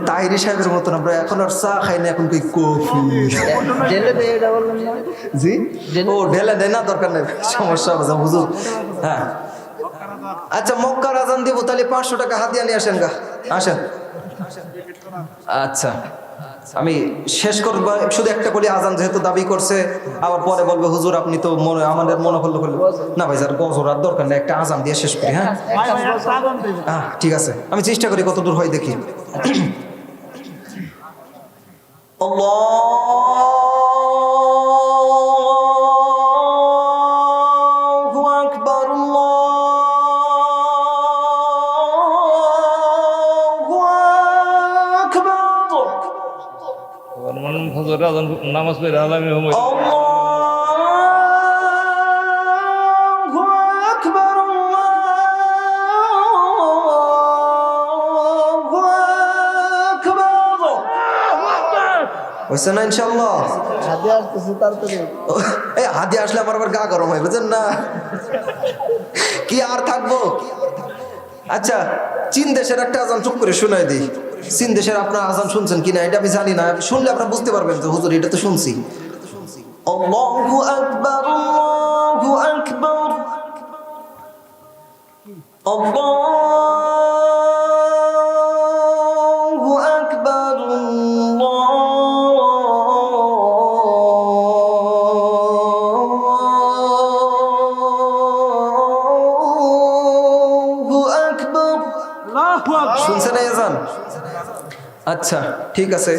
তাহিরি সাহেবের মতন আমরা এখন আর চা খাই না, এখন কই কফি। জি ও ঢেলে দেয় না, দরকার নেই, সমস্যা হবে হুজুর। হ্যাঁ আচ্ছা, মক্কার আজান দিব, তাহলে 500 টাকা হাতিয়া নিয়ে আসেন গা, আসেন। আচ্ছা আমি শেষ করব, শুধু একটা বলি, আজান যেহেতু দাবি করছে, আবার পরে বলবে হুজুর আপনি তো মনে আমাদের মনে করলো না ভাই, স্যার গজর আর দরকার নেই, একটা আজান দিয়ে শেষ করি। হ্যাঁ ঠিক আছে, আমি চেষ্টা করি কত দূর হয় দেখি। আল্লাহু আকবার, আল্লাহু আকবার। নামাজ পড়ে আলামি আল্লাহু আকবার, আল্লাহু আকবার। হইছে না ইনশাআল্লাহ? এই হাদি আসলে আমার আবার গা গরম হয়, বুঝেন না? কি আর থাকবো। আচ্ছা, চীন দেশের একটা আজান চুপ করে শোনাই দিই। চীন দেশের আপনার আজান শুনছেন কিনা এটা আমি জানি না, শুনলে আপনারা বুঝতে পারবেন যে হুজুর এটা তো শুনছি। আল্লাহু আকবার, আল্লাহু আকবার, আল্লাহু আকবার, আল্লাহু আকবার। শুনছেন এই আজান? আচ্ছা ঠিক আছে।